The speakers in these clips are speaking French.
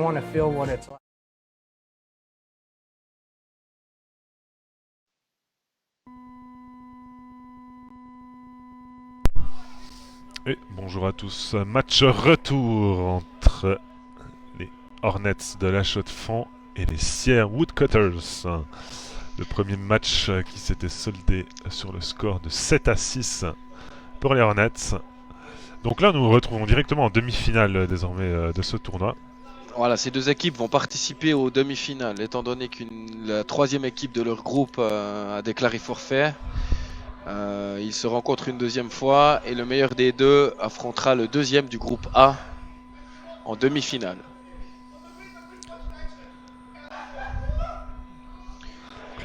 want to feel what it's like. Et bonjour à tous, match retour entre les Hornets de La Chaux-de-Fonds et les Sierre Woodcutters. Le premier match qui s'était soldé sur le score de 7-6 pour les Hornets. Donc là nous nous retrouvons directement en demi-finale désormais de ce tournoi. Voilà, ces deux équipes vont participer aux demi-finales, étant donné que la troisième équipe de leur groupe a déclaré forfait. Ils se rencontrent une deuxième fois et le meilleur des deux affrontera le deuxième du groupe A en demi-finale.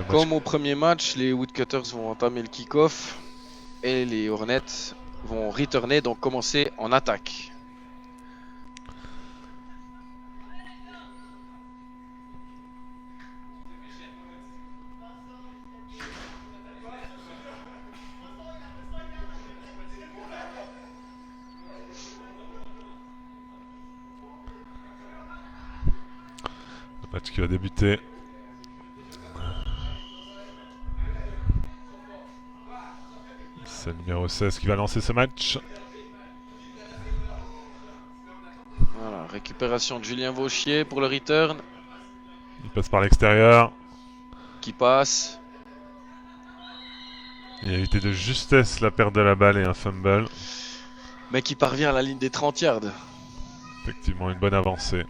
Comme au premier match, les Woodcutters vont entamer le kick-off et les Hornets vont returner, donc commencer en attaque. Match qui va débuter. C'est le numéro 16 qui va lancer ce match. Voilà, récupération de Julien Vauchier pour le return. Il passe par l'extérieur. Qui passe. Il a évité de justesse la perte de la balle et un fumble. Mais qui parvient à la ligne des 30 yards. Effectivement, une bonne avancée.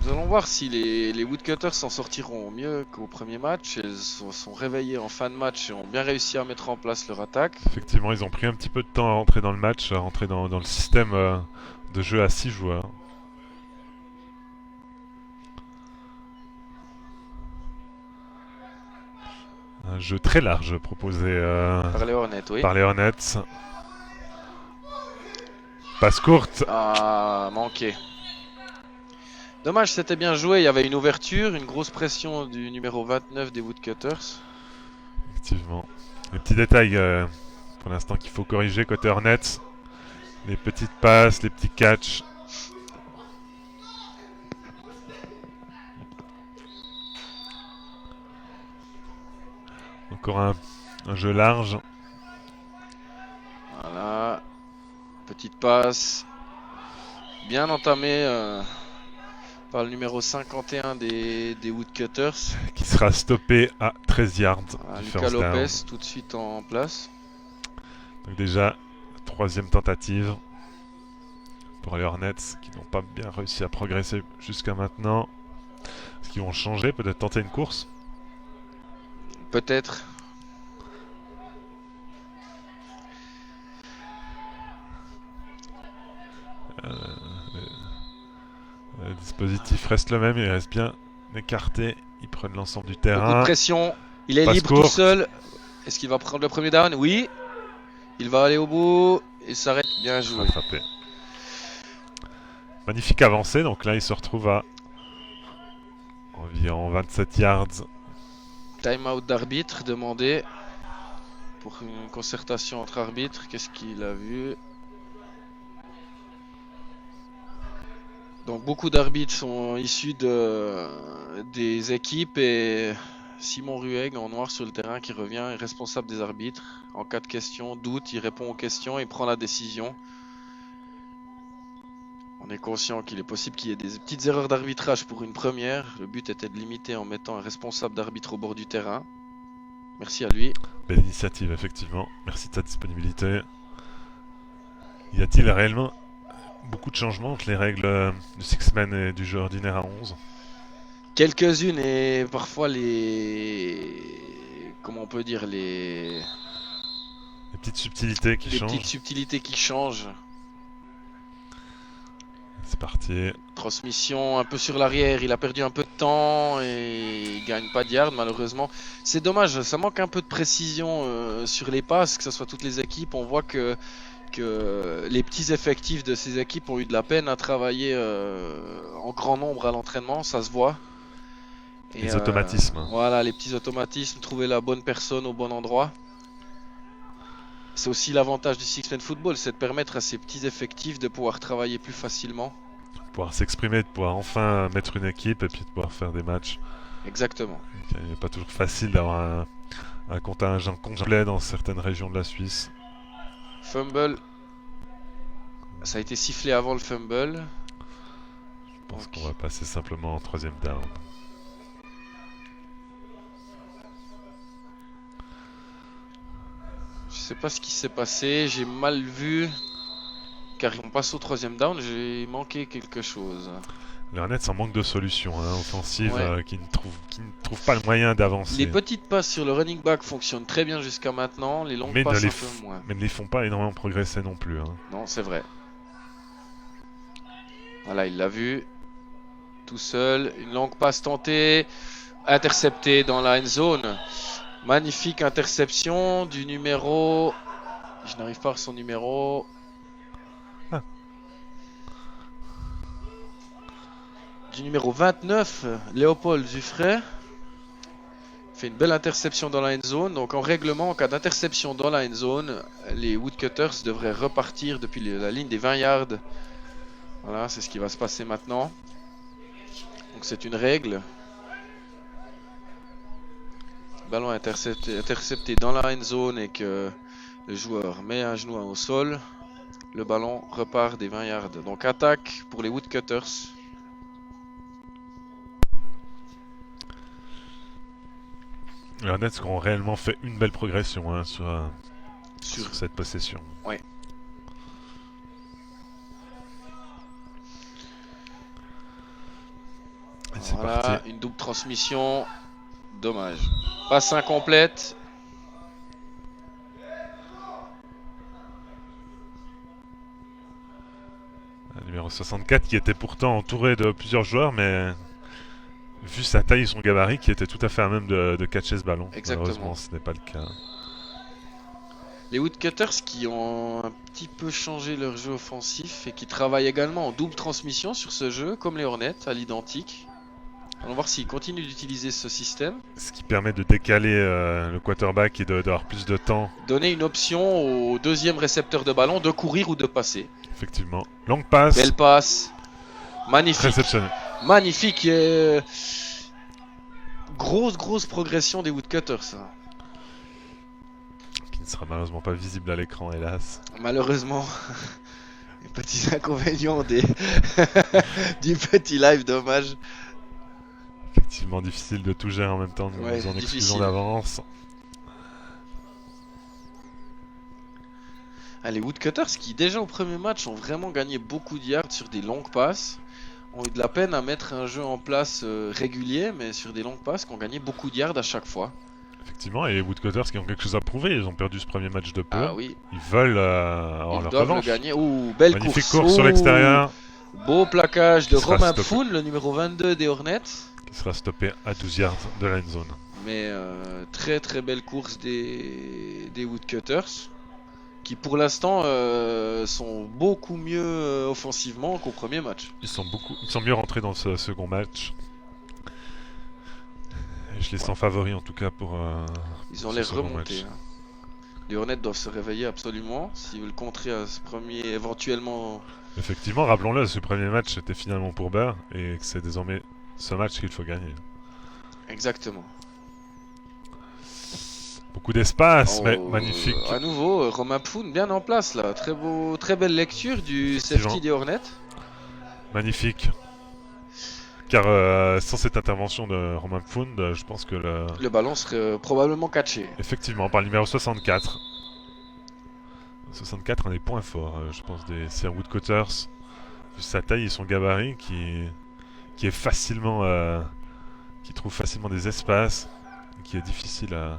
Nous allons voir si les Woodcutters s'en sortiront mieux qu'au premier match. Ils se sont réveillés en fin de match et ont bien réussi à mettre en place leur attaque. Effectivement, ils ont pris un petit peu de temps à rentrer dans le match, à rentrer dans le système de jeu à 6 joueurs. Un jeu très large proposé Par les Hornets, oui. par les Hornets. Passe courte. Ah, manqué. Dommage, c'était bien joué. Il y avait une ouverture, une grosse pression du numéro 29 des Woodcutters. Effectivement. Les petits détails pour l'instant qu'il faut corriger côté Hornets. Les petites passes, les petits catchs. Encore un jeu large. Voilà. Petite passe. Bien entamée par le numéro 51 des Woodcutters. Qui sera stoppé à 13 yards. Ah, Lucas Lopez tout de suite en place. Donc déjà, troisième tentative pour les Hornets qui n'ont pas bien réussi à progresser jusqu'à maintenant. Est-ce qu'ils vont changer, peut-être tenter une course? Peut-être. Le dispositif reste le même, il reste bien écarté. Ils prennent l'ensemble du Beaucoup terrain. de pression. Il est Passe libre courte. tout seul. Est-ce qu'il va prendre le premier down? Oui. Il va aller au bout et s'arrête. Bien joué. Rattrapé. Magnifique avancée, donc là il se retrouve à environ 27 yards. Time out d'arbitre demandé pour une concertation entre arbitres. Qu'est-ce qu'il a vu? Donc beaucoup d'arbitres sont issus des équipes et Simon Rueg en noir sur le terrain qui revient est responsable des arbitres. En cas de question, doute, il répond aux questions et prend la décision. On est conscient qu'il est possible qu'il y ait des petites erreurs d'arbitrage pour une première. Le but était de limiter en mettant un responsable d'arbitre au bord du terrain. Merci à lui. Belle initiative, effectivement. Merci de ta disponibilité. Y a-t-il réellement beaucoup de changements entre les règles du six-man et du jeu ordinaire à 11? Quelques-unes et parfois comment on peut dire Les petites subtilités qui changent. Les petites subtilités qui changent. C'est parti. Transmission un peu sur l'arrière, il a perdu un peu de temps et il gagne pas de yards malheureusement. C'est dommage, ça manque un peu de précision sur les passes, que ce soit toutes les équipes. On voit que les petits effectifs de ces équipes ont eu de la peine à travailler en grand nombre à l'entraînement, ça se voit. Et les automatismes. Voilà, les petits automatismes, trouver la bonne personne au bon endroit. C'est aussi l'avantage du six-man football, c'est de permettre à ces petits effectifs de pouvoir travailler plus facilement. pouvoir s'exprimer, de pouvoir enfin mettre une équipe et puis de pouvoir faire des matchs. Exactement. Il n'est pas toujours facile d'avoir un contingent complet dans certaines régions de la Suisse. Fumble. Ça a été sifflé avant le fumble. Je pense qu'on va passer simplement en 3e down. Je sais pas ce qui s'est passé, j'ai mal vu. Car on passe au 3e down, j'ai manqué quelque chose. Les Hornets en manque de solutions offensives Ouais. qui ne trouvent pas le moyen d'avancer. Les petites passes sur le running back fonctionnent très bien jusqu'à maintenant, les longues passes un peu moins. Mais ne les font pas énormément progresser non plus. Non, c'est vrai. Voilà, il l'a vu. Tout seul, une longue passe tentée, interceptée dans la end zone. Magnifique interception du numéro... Je n'arrive pas à son numéro... Du numéro 29, Léopold Dufray. Fait une belle interception dans la end zone. Donc en règlement, en cas d'interception dans la end zone, les Woodcutters devraient repartir depuis la ligne des 20 yards. Voilà, c'est ce qui va se passer maintenant. Donc c'est une règle. Ballon intercepté dans la end zone et que le joueur met un genou au sol. Le ballon repart des 20 yards. Donc attaque pour les Woodcutters. Les Hornets ont réellement fait une belle progression sur cette possession. Ouais. C'est voilà, parti. une double transmission. Dommage. Passe incomplète. Numéro 64 qui était pourtant entouré de plusieurs joueurs, mais vu sa taille et son gabarit, qui était tout à fait à même de catcher ce ballon. Exactement. Malheureusement, ce n'est pas le cas. Les Woodcutters qui ont un petit peu changé leur jeu offensif et qui travaillent également en double transmission sur ce jeu, comme les Hornets, à l'identique. Allons voir s'ils continuent d'utiliser ce système. Ce qui permet de décaler le quarterback et d'avoir plus de temps. Donner une option au deuxième récepteur de ballon de courir ou de passer. Effectivement. Longue passe. Belle passe. Magnifique. Réceptionné. Magnifique. Grosse progression des Woodcutters. Qui ne sera malheureusement pas visible à l'écran, hélas. Malheureusement. Les petits inconvénients du petit live, dommage. Effectivement difficile de tout gérer en même temps, nous en exclusion d'avance. Les Woodcutters qui déjà au premier match ont vraiment gagné beaucoup de yards sur des longues passes, ont eu de la peine à mettre un jeu en place régulier, mais sur des longues passes qui ont gagné beaucoup de yards à chaque fois. Effectivement, et les Woodcutters qui ont quelque chose à prouver, ils ont perdu ce premier match de peu. Ah oui. Ils veulent avoir leur revanche. Le gagner. Ouh, belle Magnifique course sur l'extérieur. Beau plaquage de Romain Pfoun, le numéro 22 des Hornets. Qui sera stoppé à 12 yards de la end zone. Mais très belle course des Woodcutters. Qui pour l'instant sont beaucoup mieux offensivement qu'au premier match. Ils sont mieux rentrés dans ce second match. Et je les sens favoris en tout cas pour. Ils ont l'air remontés. Les Hornets doivent se réveiller absolument s'ils veulent contrer à ce premier éventuellement. Effectivement, rappelons-le, ce premier match était finalement pour Beurre et que c'est désormais ce match qu'il faut gagner. Exactement. Beaucoup d'espace, mais magnifique. À nouveau, Romain Pfoun bien en place là. Très belle lecture du safety des Hornets. Magnifique. Car sans cette intervention de Romain Pfoun, je pense que le ballon serait probablement catché. Effectivement, par le numéro 64. 64, un des points forts, je pense, des Sierra Woodcutters. Sa taille et son gabarit qui est facilement. Qui trouve facilement des espaces, qui est difficile à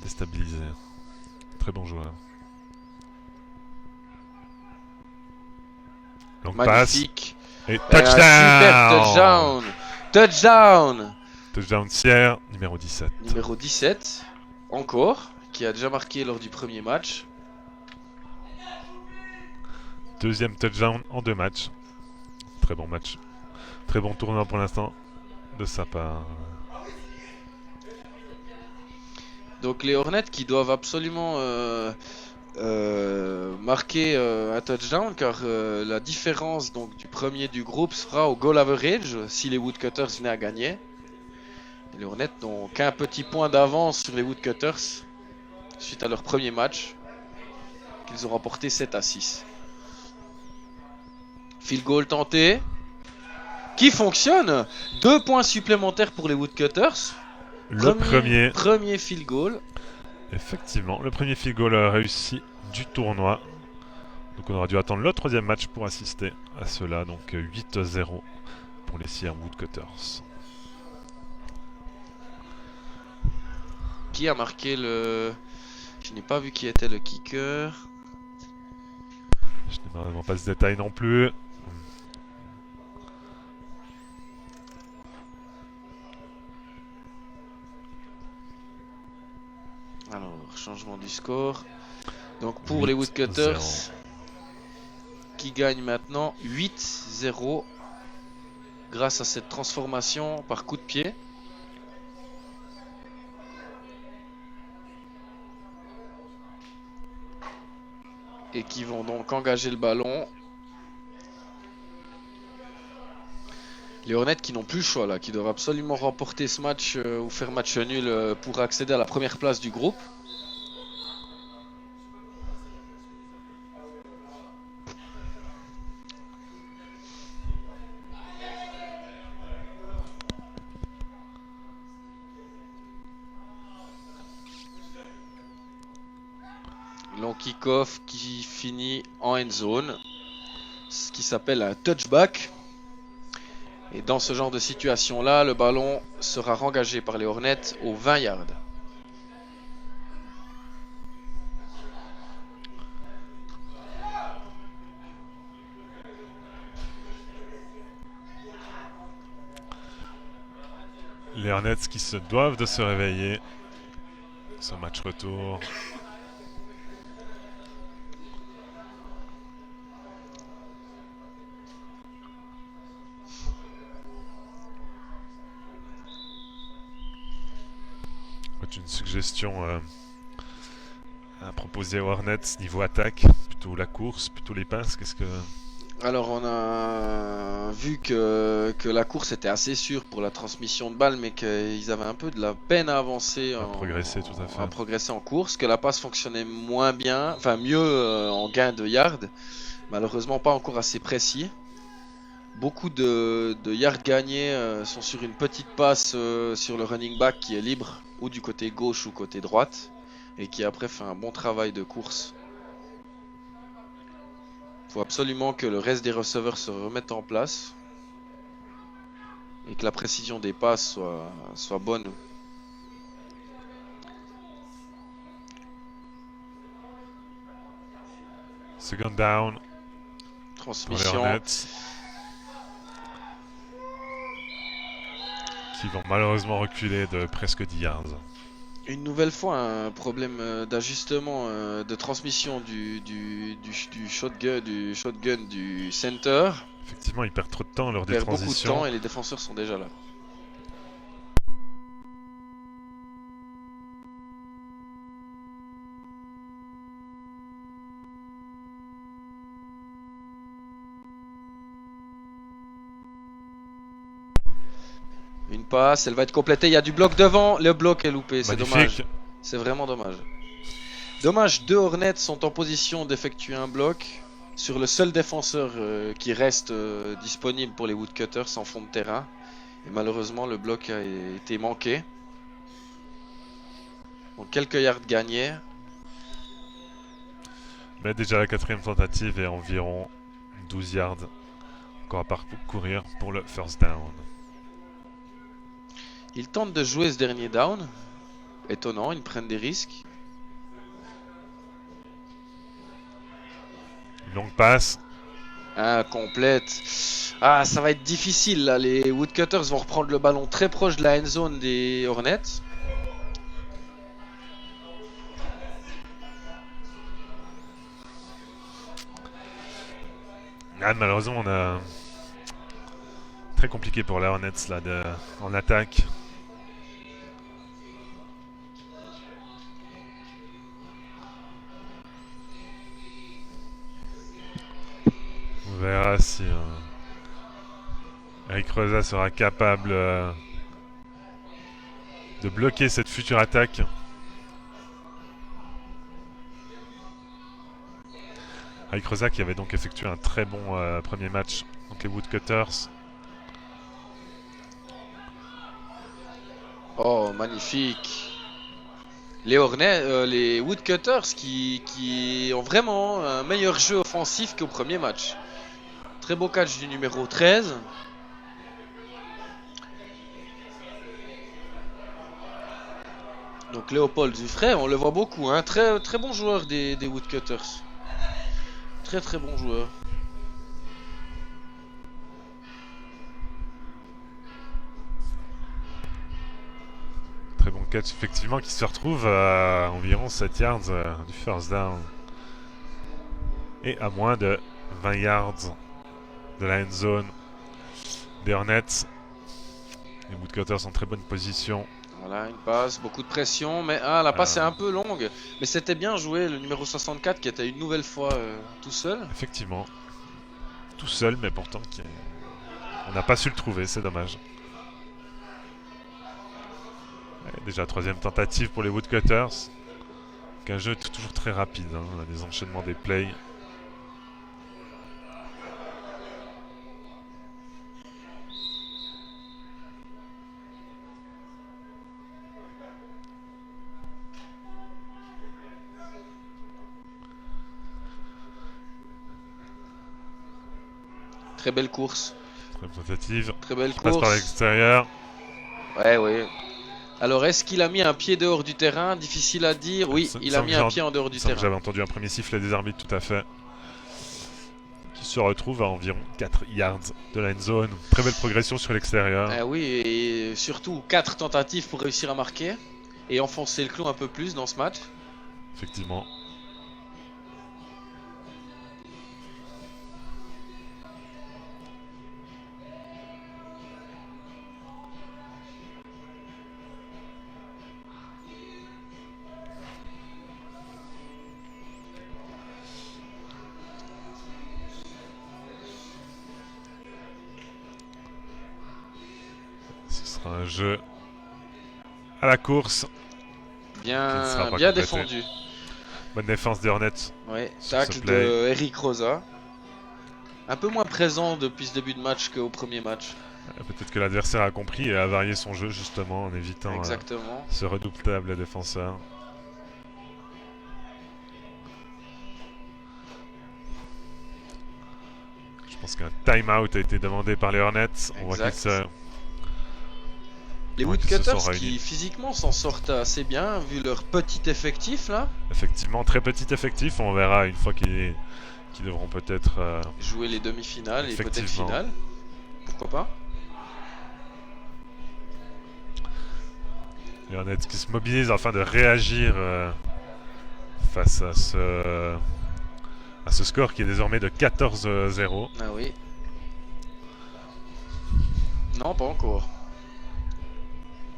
déstabiliser. Très bon joueur. Longue magnifique. Passe. Et touchdown! Super touchdown! Touchdown Sierra, numéro 17. Numéro 17, encore, qui a déjà marqué lors du premier match. Deuxième touchdown en 2 matchs. Très bon match. Très bon tournoi pour l'instant de sa part. Donc les Hornets qui doivent absolument marquer un touchdown car la différence donc du premier du groupe sera au goal average si les Woodcutters venaient à gagner. Et les Hornets n'ont qu'un petit point d'avance sur les Woodcutters suite à leur premier match qu'ils ont remporté 7-6. Field goal tenté qui fonctionne. 2 points supplémentaires pour les Woodcutters. Le Premier field goal. Effectivement, le premier field goal réussi du tournoi. Donc on aura dû attendre le troisième match pour assister à cela. Donc 8-0 pour les Sierra Woodcutters. Qui a marqué le... Je n'ai pas vu qui était le kicker. Je n'ai malheureusement pas ce détail non plus. Alors, changement du score. Donc pour les Woodcutters, qui gagnent maintenant 8-0 grâce à cette transformation par coup de pied. Et qui vont donc engager le ballon. Les Hornets qui n'ont plus le choix là, qui doivent absolument remporter ce match ou faire match nul pour accéder à la première place du groupe. Long kick-off qui finit en end zone, ce qui s'appelle un touchback. Et dans ce genre de situation là, le ballon sera rengagé par les Hornets aux 20 yards. Les Hornets qui se doivent de se réveiller. Ce match retour. Une suggestion à proposer aux Hornets niveau attaque, plutôt la course, plutôt les passes, qu'est-ce que... Alors on a vu que la course était assez sûre pour la transmission de balles, mais qu'ils avaient un peu de la peine à avancer, progresser, tout à fait. à progresser en course, que la passe fonctionnait moins bien, enfin mieux en gain de yards, malheureusement pas encore assez précis. Beaucoup de yards gagnés sont sur une petite passe sur le running back qui est libre, ou du côté gauche ou côté droite, et qui après fait un bon travail de course. Il faut absolument que le reste des receveurs se remettent en place et que la précision des passes soit bonne. Second down. Transmission. Qui vont malheureusement reculer de presque 10 yards. Une nouvelle fois, un problème d'ajustement de transmission du shotgun du center. Effectivement, ils perdent trop de temps lors des Perd transitions. beaucoup de temps et les défenseurs sont déjà là. Une passe, elle va être complétée. Il y a du bloc devant. Le bloc est loupé. C'est dommage. C'est vraiment dommage. Dommage, 2 Hornets sont en position d'effectuer un bloc sur le seul défenseur qui reste disponible pour les Woodcutters en fond de terrain. Et malheureusement, le bloc a été manqué. Donc quelques yards gagnés. Mais déjà la 4ème tentative et environ 12 yards encore à parcourir pour le first down. Ils tentent de jouer ce dernier down. Étonnant, ils prennent des risques. Une longue passe. Incomplète. Ah, ça va être difficile là. Les Woodcutters vont reprendre le ballon très proche de la end zone des Hornets. Ah, malheureusement, on a très compliqué pour les Hornets là en attaque. verra si Eric Rosa sera capable de bloquer cette future attaque. Eric Rosa qui avait donc effectué un très bon premier match contre les Woodcutters. Oh, magnifique. Les Woodcutters qui ont vraiment un meilleur jeu offensif qu'au premier match. Très beau catch du numéro 13. Donc Léopold Dufray, on le voit beaucoup, hein. Très, très bon joueur des Woodcutters. Très très bon joueur. Très bon catch effectivement qui se retrouve à environ 7 yards du first down. Et à moins de 20 yards de la end zone des Hornets. Les Woodcutters sont en très bonne position. Voilà, une passe, beaucoup de pression, mais la passe est un peu longue. Mais c'était bien joué, le numéro 64 qui était une nouvelle fois tout seul. Effectivement. Tout seul, mais pourtant on n'a pas su le trouver, c'est dommage. Et déjà, troisième tentative pour les Woodcutters. Un jeu toujours très rapide, hein, des enchaînements des plays. Très belle course. Très bonne tentative. Très belle Passe course. par l'extérieur. Ouais, oui. Alors, est-ce qu'il a mis un pied dehors du terrain? Difficile à dire. Oui, il a mis un pied en dehors du terrain. J'avais entendu un premier sifflet des arbitres, tout à fait. Qui se retrouve à environ 4 yards de la end zone. Très belle progression sur l'extérieur. Oui, et surtout 4 tentatives pour réussir à marquer. Et enfoncer le clou un peu plus dans ce match. Effectivement. Ce sera un jeu à la course. Bien défendu. Bonne défense des Hornets. Oui, tacle de Eric Rosa. Un peu moins présent depuis ce début de match qu'au premier match. Peut-être que l'adversaire a compris et a varié son jeu justement en évitant ce redoutable défenseur. Je pense qu'un time-out a été demandé par les Hornets. On voit qu'ils se... Les Woodcutters qui physiquement s'en sortent assez bien vu leur petit effectif là. Effectivement, très petit effectif. On verra une fois qu'ils devront peut-être jouer les demi-finales et peut-être finales. Pourquoi pas. Les Hornets qui se mobilisent afin de réagir face à ce score qui est désormais de 14-0. Ah oui. Non, pas encore.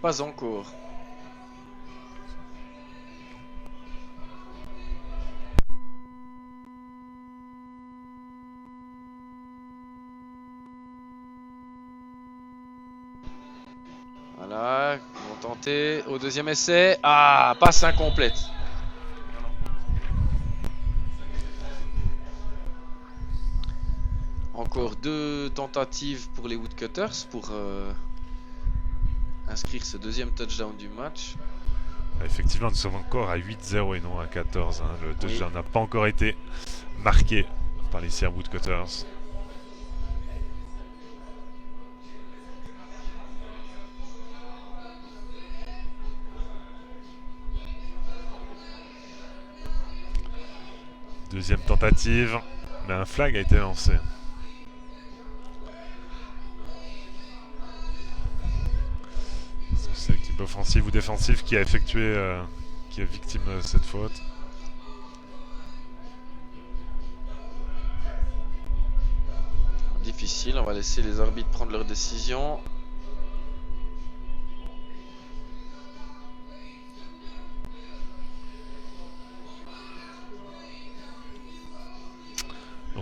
Pas encore. Voilà, ils vont tenter au deuxième essai. Ah, passe incomplète. Encore 2 tentatives pour les Woodcutters pour inscrire ce deuxième touchdown du match. Effectivement, nous sommes encore à 8-0 et non à 14. Hein. Le touchdown n'a pas encore été marqué par les Sierra Woodcutters. Deuxième tentative, mais un flag a été lancé. C'est l'équipe offensive ou défensive qui a effectué, qui est victime de cette faute. Difficile, on va laisser les arbitres prendre leur décision.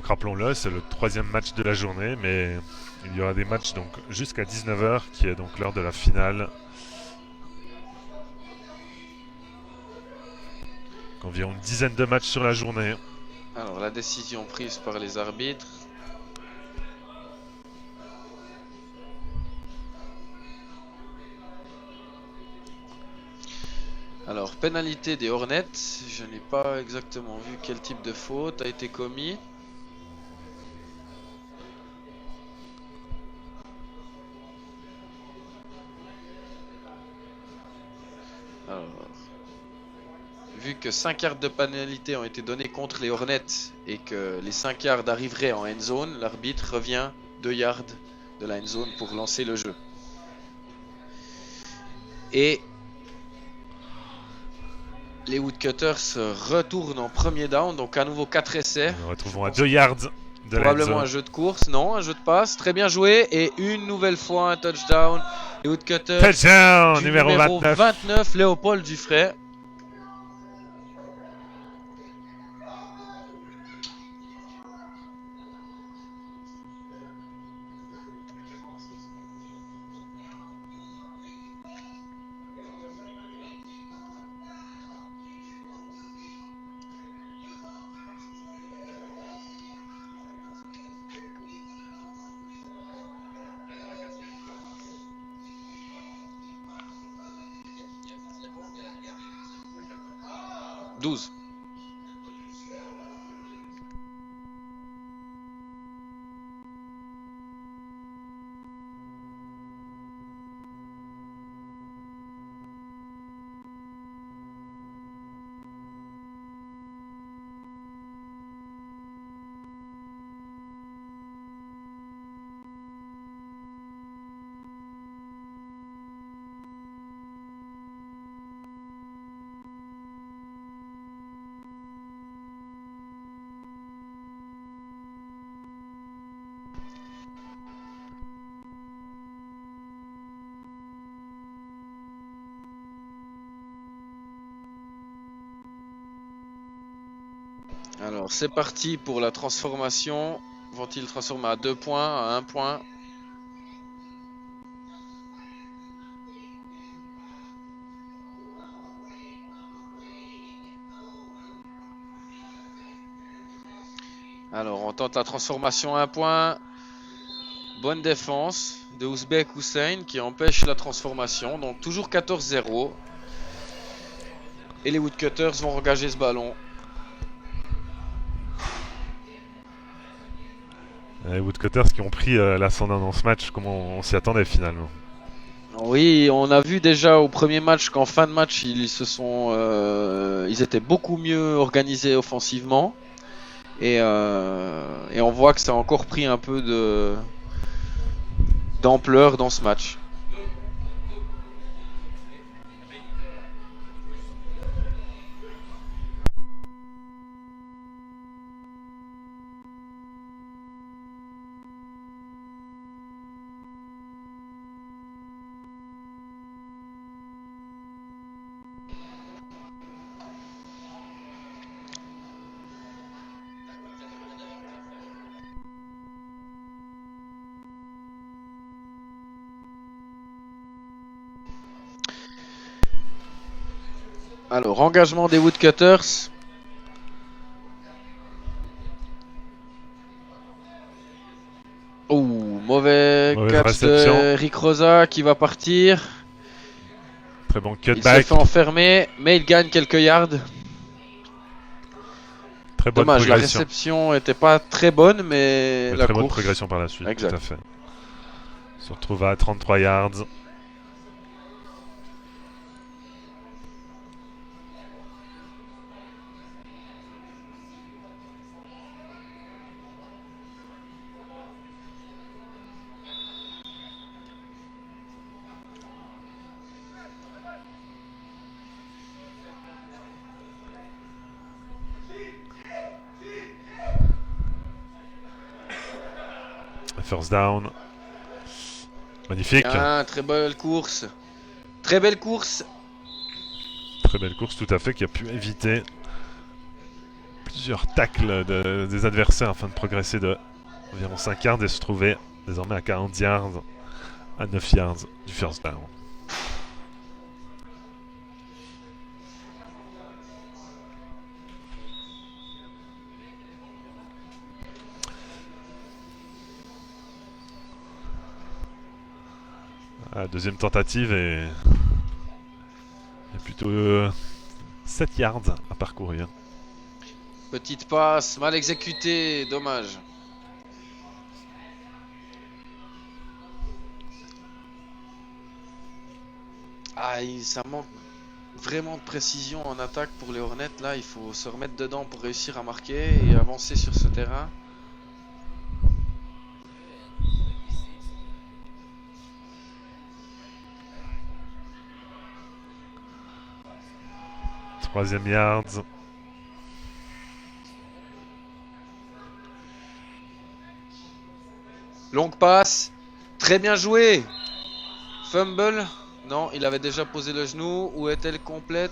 Donc rappelons-le, c'est le 3e match de la journée, mais il y aura des matchs donc jusqu'à 19 h, qui est donc l'heure de la finale. Donc environ une dizaine de matchs sur la journée. Alors la décision prise par les arbitres. Alors, pénalité des Hornets, je n'ai pas exactement vu quel type de faute a été commis. Alors, vu que 5 yards de pénalité ont été donnés contre les Hornets et que les 5 yards arriveraient en end zone, l'arbitre revient 2 yards de la end zone pour lancer le jeu. Et les Woodcutters retournent en premier down, donc à nouveau 4 essais. Nous nous retrouvons à 2 yards de la Probablement zone. un jeu de course, non, un jeu de passe, très bien joué. Et une nouvelle fois un touchdown. Les Woodcutters, Touchdown du numéro 29. Léopold Dufray. « 12. Alors c'est parti pour la transformation. Vont-ils transformer à 2 points, à 1 point? Alors on tente la transformation à 1 point. Bonne défense de Ouzbek Hussein qui empêche la transformation. Donc toujours 14-0. Et les Woodcutters vont engager ce ballon. Les Woodcutters qui ont pris l'ascendant dans ce match, comme on s'y attendait finalement. Oui, on a vu déjà au premier match qu'en fin de match ils étaient beaucoup mieux organisés offensivement et on voit que ça a encore pris un peu d'ampleur dans ce match. Alors, engagement des Woodcutters. Ouh, mauvais catch réception. de Rick Rosa qui va partir. Très bon Il se cutback. fait enfermer, mais il gagne quelques yards. Très bonne Dommage, la progression. réception était pas très bonne, mais la Très bonne course. progression par la suite, Exact. tout à fait. On se retrouve à 33 yards. First down. Magnifique. Ah, très belle course. Très belle course. Très belle course, tout à fait, qui a pu éviter plusieurs tacles des adversaires afin de progresser de environ 5 yards et se trouver désormais à 40 yards, à 9 yards du first down. La deuxième tentative est plutôt 7 yards à parcourir. Petite passe, mal exécutée, dommage. Ah, ça manque vraiment de précision en attaque pour les Hornets. Là, il faut se remettre dedans pour réussir à marquer et avancer sur ce terrain. Troisième yards. Longue passe. Très bien joué. Fumble. Non, il avait déjà posé le genou. Où est-elle complète?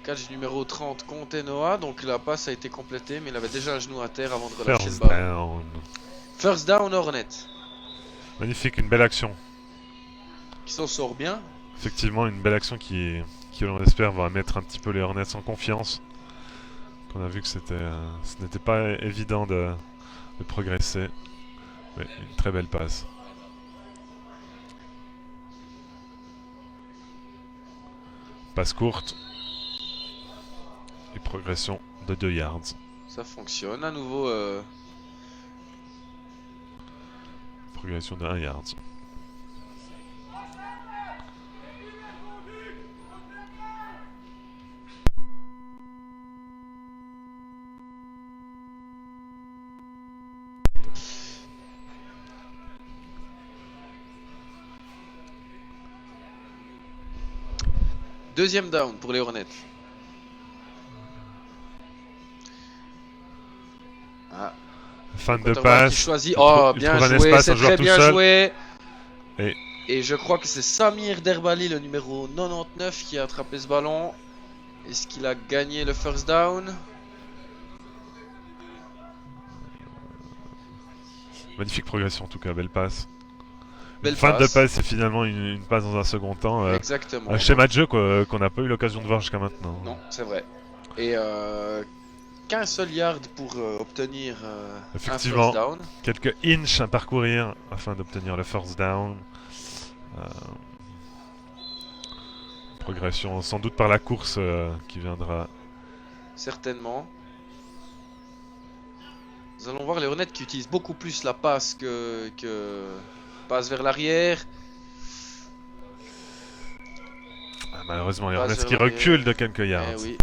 Catch numéro 30 comptait Noah. Donc la passe a été complétée, mais il avait déjà un genou à terre avant de relâcher le ballon. First down Hornet. Magnifique, une belle action. Qui s'en sort bien. Effectivement, une belle action qui on espère va mettre un petit peu les Hornets en confiance. On a vu que ce n'était pas évident de progresser. Mais une très belle passe. Passe courte. Et progression de 2 yards. Ça fonctionne à nouveau. Progression de 1 yard. Deuxième down pour les Hornets. Ah. Fin de passe. Choisit. Oh, bien joué, c'est très bien joué. Et je crois que c'est Samir Derbali, le numéro 99, qui a attrapé ce ballon. Est-ce qu'il a gagné le first down? Magnifique progression en tout cas, belle passe. Belle fin passe. de passe et finalement une passe dans un second temps. Exactement. Un schéma de jeu qu'on n'a pas eu l'occasion de voir jusqu'à maintenant. Non, c'est vrai. Et qu'un seul yard pour obtenir effectivement, un first down. Quelques inches à parcourir afin d'obtenir le first down. Progression sans doute par la course qui viendra. Certainement. Nous allons voir les Hornets qui utilisent beaucoup plus la passe que passe vers l'arrière. Malheureusement, les Hornets qui reculent de quelques yards. Eh oui.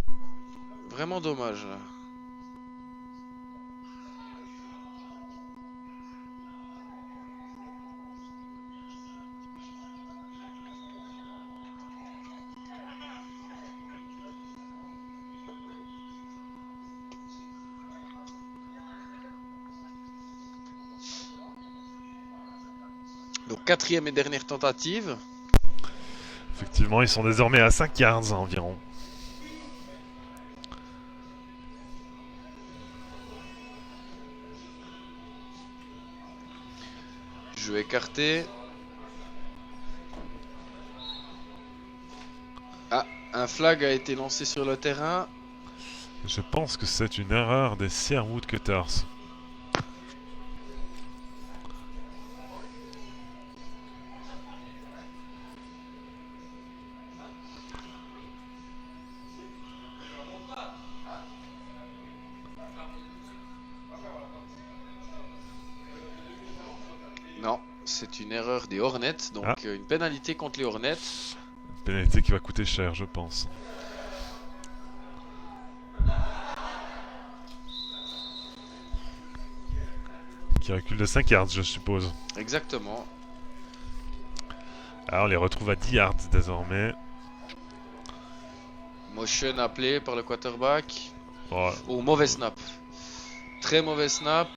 Vraiment dommage. Là. Donc quatrième et dernière tentative. Effectivement, ils sont désormais à 5 yards environ. Jeu écarté. Ah, un flag a été lancé sur le terrain. Je pense que c'est une erreur des Sierra Woodcutters. Non, c'est une erreur des Hornets, donc une pénalité contre les Hornets. Une pénalité qui va coûter cher, je pense. Qui recule de 5 yards, je suppose. Exactement. Alors on les retrouve à 10 yards désormais. Motion appelé par le quarterback. Oh, mauvais snap. Très mauvais snap.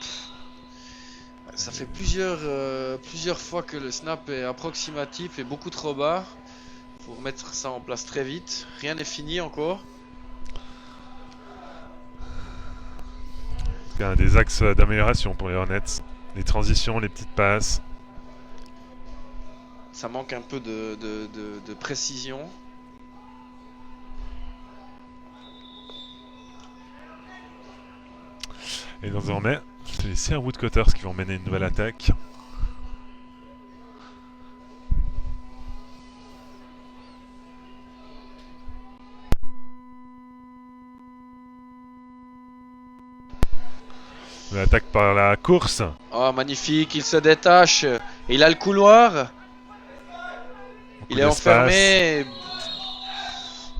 Ça fait plusieurs fois que le snap est approximatif et beaucoup trop bas. Faut remettre ça en place très vite. Rien n'est fini encore. Il y a des axes d'amélioration pour les Hornets. Les transitions, les petites passes. Ça manque un peu de précision. Et désormais, c'est les Sierra Woodcutters qui vont mener une nouvelle attaque. L'attaque par la course. Oh, magnifique, il se détache. Et il a le couloir. Il est enfermé.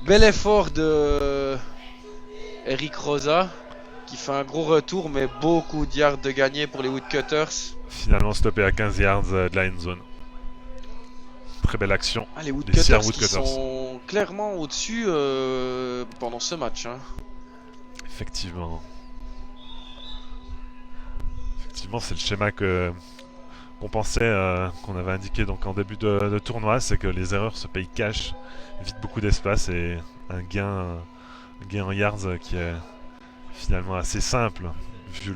Bel effort de Eric Rosa qui fait un gros retour, mais beaucoup de yards de gagné pour les Woodcutters. Finalement stoppé à 15 yards de la end zone. Très belle action. Ah, les Woodcutters qui sont clairement au-dessus pendant ce match. Hein. Effectivement. Effectivement, c'est le schéma qu'on pensait, qu'on avait indiqué donc en début de tournoi, c'est que les erreurs se payent cash, vite beaucoup d'espace et un gain en yards qui est finalement assez simple vu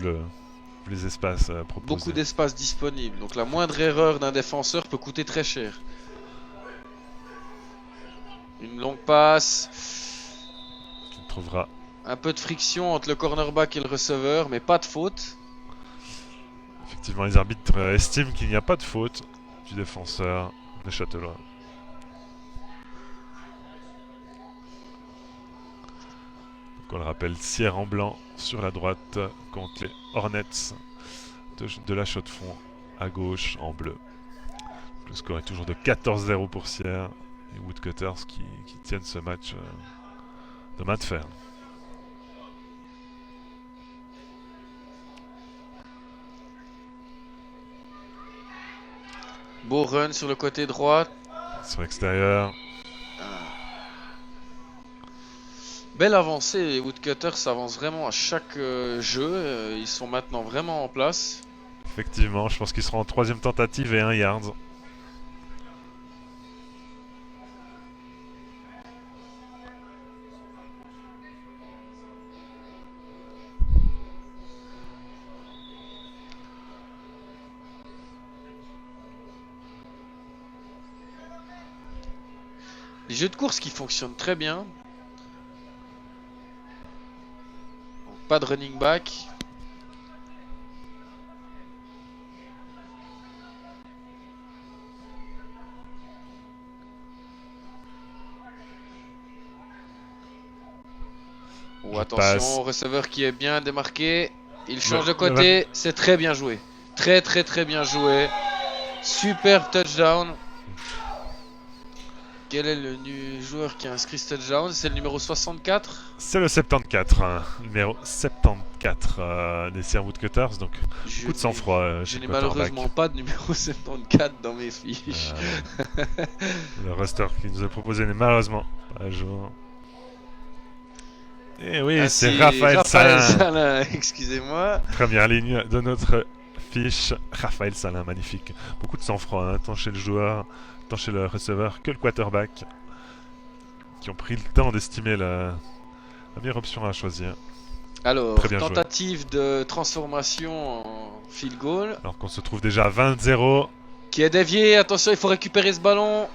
les espaces proposés. Beaucoup d'espace disponible, donc la moindre erreur d'un défenseur peut coûter très cher. Une longue passe. Qui trouvera. Un peu de friction entre le cornerback et le receveur, mais pas de faute. Effectivement, les arbitres estiment qu'il n'y a pas de faute du défenseur de Châteauroux. On le rappelle, Sierre en blanc sur la droite contre les Hornets de la Chaux-de-Fonds à gauche en bleu. Le score est toujours de 14-0 pour Sierre et Woodcutters qui tiennent ce match de main de fer. Beau run sur le côté droit. Sur l'extérieur. Belle avancée, les Woodcutters avancent vraiment à chaque jeu. Ils sont maintenant vraiment en place. Effectivement, je pense qu'ils seront en troisième tentative et 1 yard. Les jeux de course qui fonctionnent très bien. Pas de running back. Oh, attention, receveur qui est bien démarqué. Il change de côté. C'est très bien joué. Très bien joué. Super touchdown. Quel est le joueur qui a inscrit ce touchdown? C'est le numéro 64? C'est le 74, hein, numéro 74 des Sierra Woodcutters, donc coup de sang-froid. Je n'ai malheureusement pas de numéro 74 dans mes fiches. Le roster qui nous a proposé n'est malheureusement pas à jour. Et oui, c'est Raphaël Salin. Excusez-moi. Première ligne de notre fiche. Raphaël Salin, magnifique. Beaucoup de sang-froid, hein, tant chez le joueur, tant chez le receveur que le quarterback, qui ont pris le temps d'estimer la meilleure option à choisir. Alors, tentative de transformation en field goal. Alors qu'on se trouve déjà à 20-0. Qui est dévié, attention, il faut récupérer ce ballon.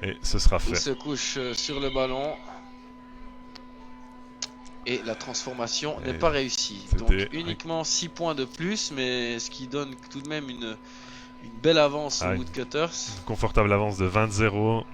Et ce sera fait. Il se couche sur le ballon. Et la transformation n'est pas réussie. Donc uniquement 6 points de plus, mais ce qui donne tout de même une belle avance aux Woodcutters. Une confortable avance de 20-0.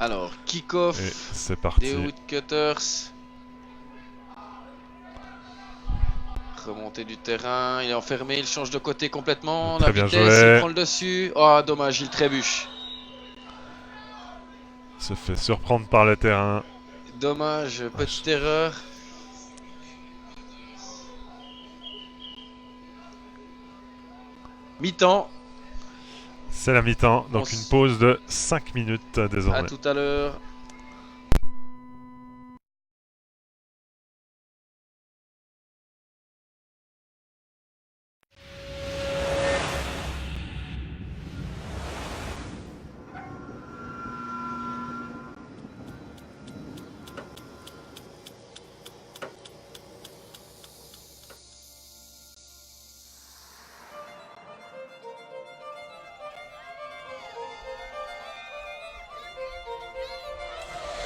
Alors, Et kick-off c'est des parti. Woodcutters. Remontée du terrain, il est enfermé, il change de côté complètement. Très La bien vitesse, joué. il prend le dessus. Oh, dommage, il trébuche. Se fait surprendre par le terrain. Dommage, petite erreur. Mi-temps. C'est la mi-temps, donc une pause de 5 minutes À désormais. tout à l'heure.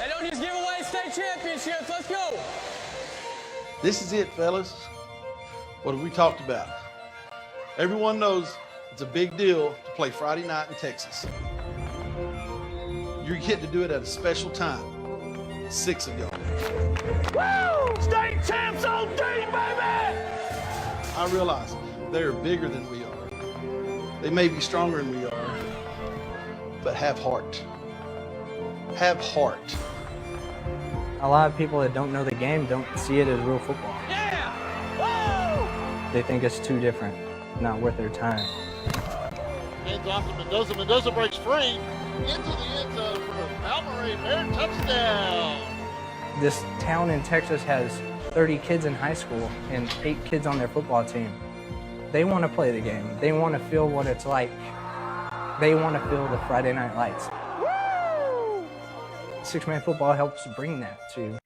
They don't just give away state championships. Let's go. This is it, fellas. What have we talked about? Everyone knows it's a big deal to play Friday night in Texas. You're getting to do it at a special time. 6 of y'all. Woo! State champs OD, baby! I realize they are bigger than we are. They may be stronger than we are, but have heart. Have heart. A lot of people that don't know the game don't see it as real football. Yeah! Woo! They think it's too different, not worth their time. Hands off to Mendoza. Mendoza breaks free into the end zone for a Palmyra Bear touchdown. This town in Texas has 30 kids in high school and 8 kids on their football team. They want to play the game. They want to feel what it's like. They want to feel the Friday Night Lights. Woo! Six-man football helps bring that to.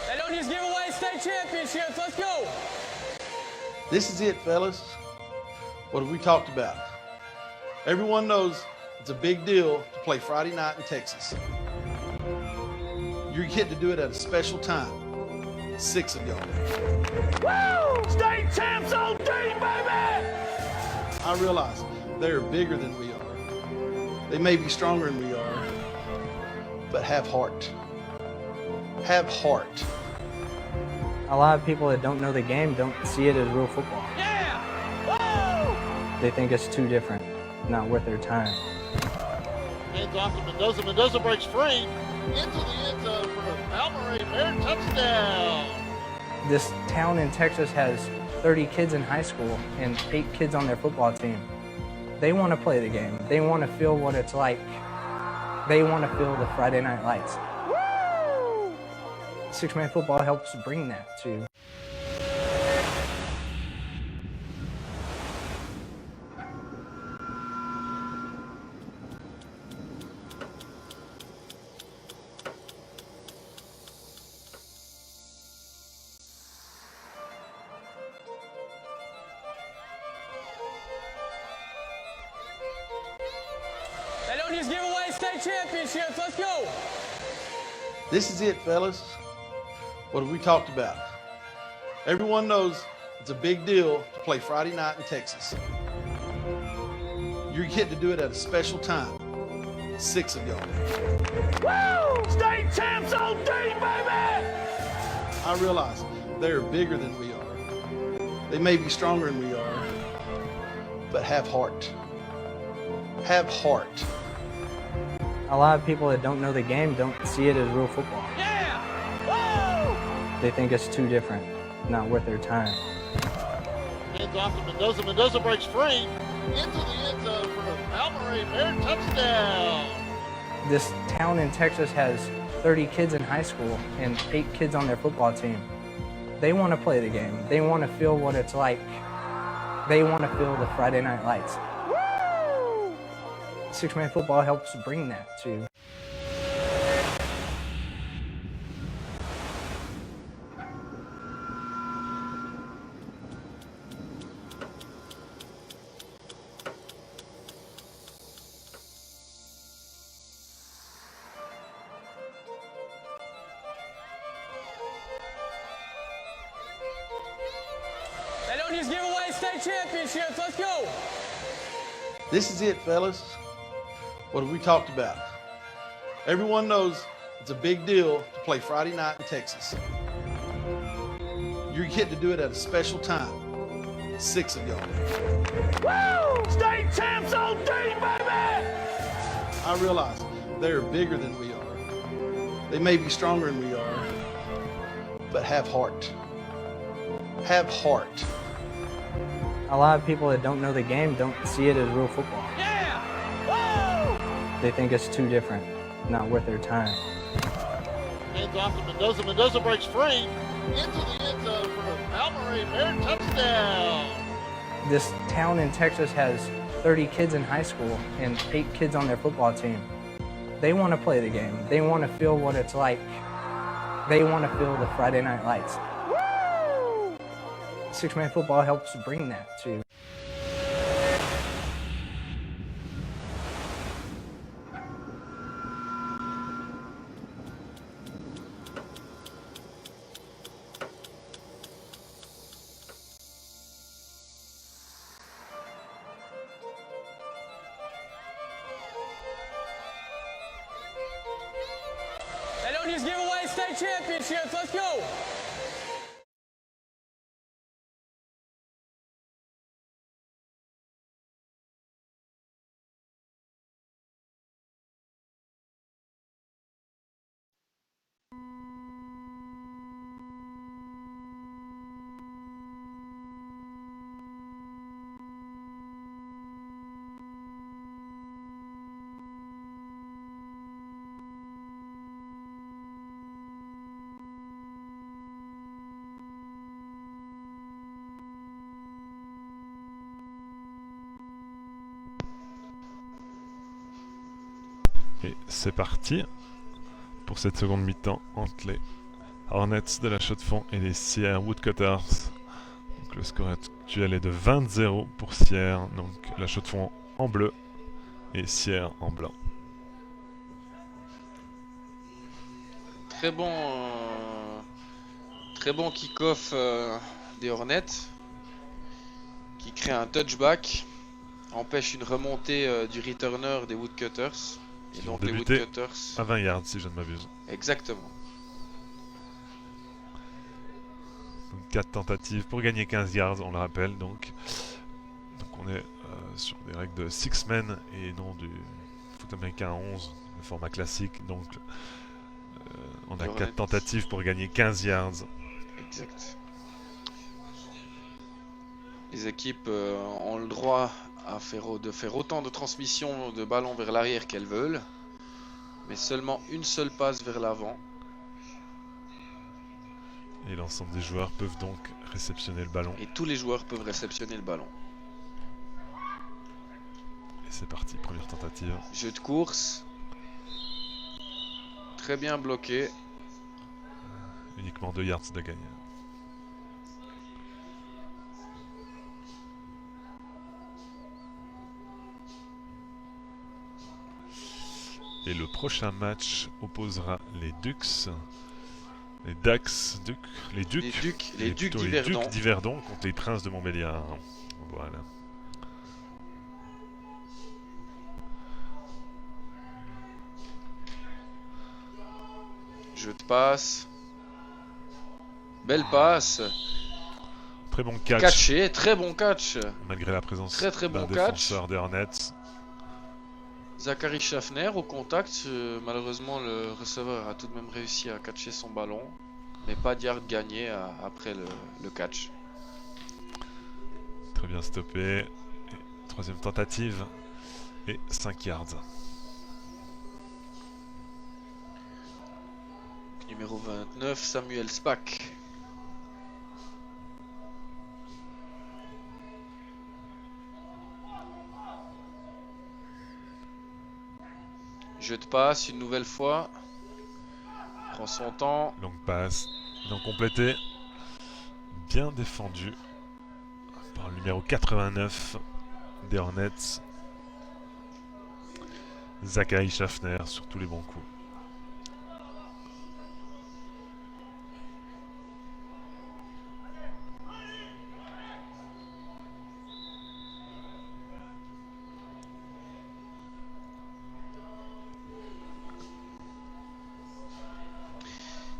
They don't just give away state championships. Let's go. This is it, fellas. What have we talked about? Everyone knows it's a big deal to play Friday night in Texas. You're getting to do it at a special time. 6 of y'all. Woo! State champs OD, baby! I realize they are bigger than we are. They may be stronger than we are, but have heart. Have heart. A lot of people that don't know the game don't see it as real football. Yeah! Woo! They think it's too different, not worth their time. Hands off to Mendoza. Mendoza breaks free into the end zone for a Palmyra Bear touchdown. This town in Texas has 30 kids in high school and 8 kids on their football team. They want to play the game. They want to feel what it's like. They want to feel the Friday Night Lights. Woo! Six-man football helps bring that to. They don't just give away state championships. Let's go. This is it, fellas. What have we talked about? Everyone knows it's a big deal to play Friday night in Texas. You're getting to do it at a special time. 6 of y'all. Woo! State champs OD, baby! I realize they are bigger than we are. They may be stronger than we are, but have heart. Have heart. A lot of people that don't know the game don't see it as real football. Yeah! Woo! They think it's too different, not worth their time. Hands off to Mendoza. Mendoza breaks free into the end zone for a Palmyra Bear touchdown. This town in Texas has 30 kids in high school and 8 kids on their football team. They want to play the game. They want to feel what it's like. They want to feel the Friday Night Lights. Woo! Six-man football helps bring that to. Helonius give away state championships. Let's go. This is it, fellas. What have we talked about? Everyone knows it's a big deal to play Friday night in Texas. You're getting to do it at a special time. 6 of y'all. Woo! State champs OD, baby! I realize they're bigger than we are. They may be stronger than we are, but have heart. Have heart. A lot of people that don't know the game don't see it as real football. Yeah! Woo! They think it's too different, not worth their time. Hands off to Mendoza. Mendoza breaks free into the end zone for an Almaray Bear touchdown. This town in Texas has 30 kids in high school and 8 kids on their football team. They want to play the game. They want to feel what it's like. They want to feel the Friday Night Lights. Woo! Six-man football helps bring that to. Helonius give away state championships. Let's go. Et c'est parti pour cette seconde mi-temps entre les Hornets de la Chaux-de-Fonds et les Sierre Woodcutters. Donc le score actuel est de 20-0 pour Sierre, donc la Chaux-de-Fonds en bleu et Sierre en blanc. Très bon kick-off des Hornets qui crée un touchback, empêche une remontée du returner des Woodcutters. Et Ils ont donc les débuté Woodcutters. à 20 yards si je ne m'abuse. Exactement. Donc 4 tentatives pour gagner 15 yards, on le rappelle. Donc on est sur des règles de 6 men et non du foot américain à 11, le format classique. Donc on a 4 tentatives pour gagner 15 yards. Exact. Les équipes ont le droit de faire autant de transmissions de ballons vers l'arrière qu'elles veulent, mais seulement une seule passe vers l'avant. Et l'ensemble des joueurs peuvent donc réceptionner le ballon. Et tous les joueurs peuvent réceptionner le ballon. Et c'est parti, première tentative. Jeu de course. Très bien bloqué. Uniquement 2 yards de gagne. Et le prochain match opposera les Ducks, les Ducs d'Yverdon contre les Princes de Montbéliard. Voilà. Jeu de passe. Belle passe. Très bon catch. Catché, très bon catch. Malgré la présence Très d'un bon catch. défenseur des Hornets. Zachary Schaffner au contact. Malheureusement, le receveur a tout de même réussi à catcher son ballon. Mais pas de yard gagné après le catch. Très bien stoppé. Et troisième tentative. Et 5 yards. Numéro 29, Samuel Spack. Jeu de passe une nouvelle fois. Prend son temps. Longue passe. Non complété. Bien défendu. Par le numéro 89 des Hornets. Zachary Schaffner sur tous les bons coups.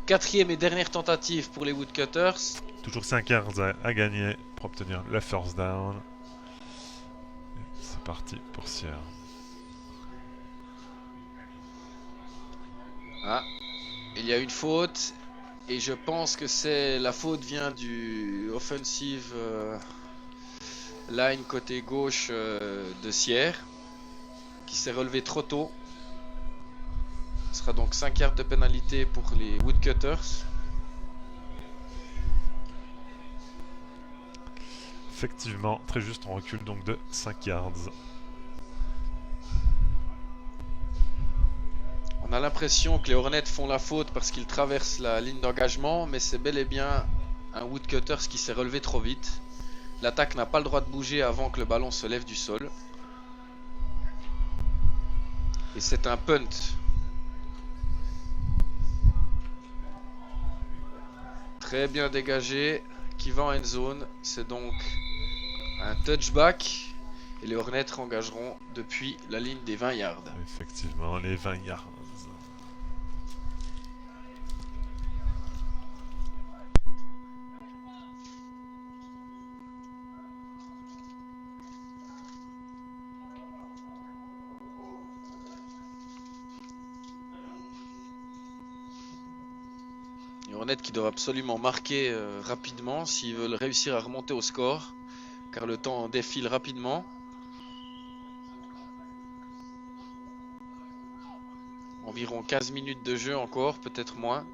4e et dernière tentative pour les Woodcutters. Toujours 5 yards à gagner pour obtenir la first down. C'est parti pour Sierre. Ah, il y a une faute. Et je pense que la faute vient du offensive line côté gauche de Sierre, qui s'est relevé trop tôt. Ce sera donc 5 yards de pénalité pour les Woodcutters. Effectivement, très juste, on recule donc de 5 yards. On a l'impression que les Hornets font la faute parce qu'ils traversent la ligne d'engagement, mais c'est bel et bien un Woodcutters qui s'est relevé trop vite. L'attaque n'a pas le droit de bouger avant que le ballon se lève du sol. Et c'est un punt. Très bien dégagé, qui va en end zone. C'est donc un touchback. Et les Hornets engageront depuis la ligne des 20 yards. Effectivement, les 20 yards. Les Hornets qui doivent absolument marquer rapidement s'ils veulent réussir à remonter au score, car le temps défile rapidement. Environ 15 minutes de jeu encore, peut-être moins.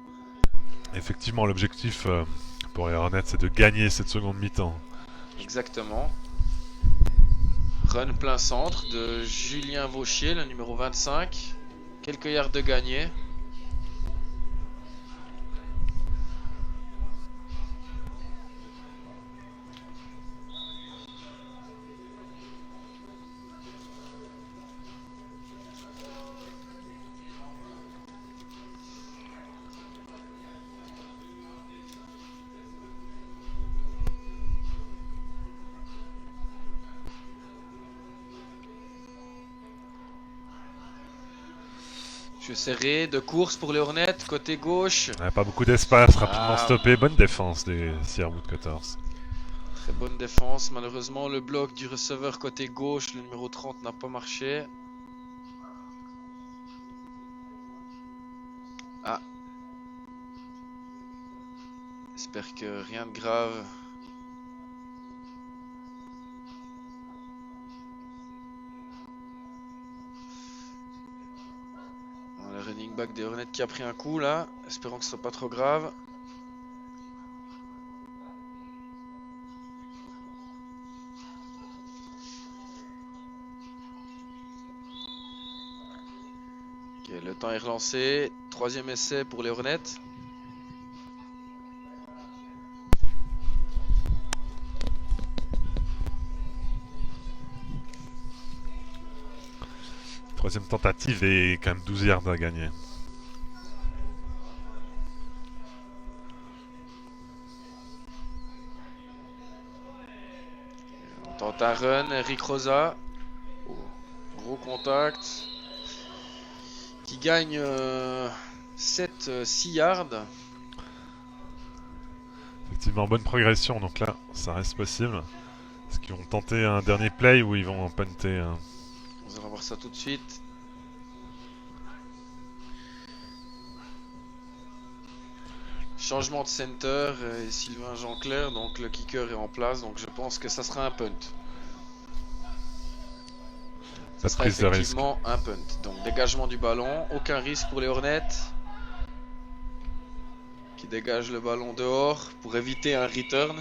Effectivement, l'objectif pour les Hornets, c'est de gagner cette seconde mi-temps. Exactement. Run plein centre de Julien Vauchier, le numéro 25. Quelques yards de gagné. Jeu serré de course pour les Hornets, côté gauche. Pas beaucoup d'espace, rapidement Ah. stoppé. Bonne défense des Sierra Woodcutters. Très bonne défense. Malheureusement, le bloc du receveur côté gauche, le numéro 30, n'a pas marché. Ah. J'espère que rien de grave. Le running back des Hornets qui a pris un coup là. Espérons que ce soit pas trop grave. Ok, le temps est relancé. 3e essai pour les Hornets. Troisième tentative et quand même 12 yards à gagner. On tente un run, Eric Rosa. Oh, gros contact. Qui gagne 6 yards. Effectivement, bonne progression, donc là, ça reste possible. Est-ce qu'ils vont tenter un dernier play ou ils vont punter Nous allons voir ça tout de suite. Changement de center et Sylvain Jean-Clair, donc le kicker est en place, donc je pense que ça sera un punt. Ça sera prise de risque. effectivement un punt. Donc dégagement du ballon, aucun risque pour les Hornets. Qui dégagent le ballon dehors pour éviter un return.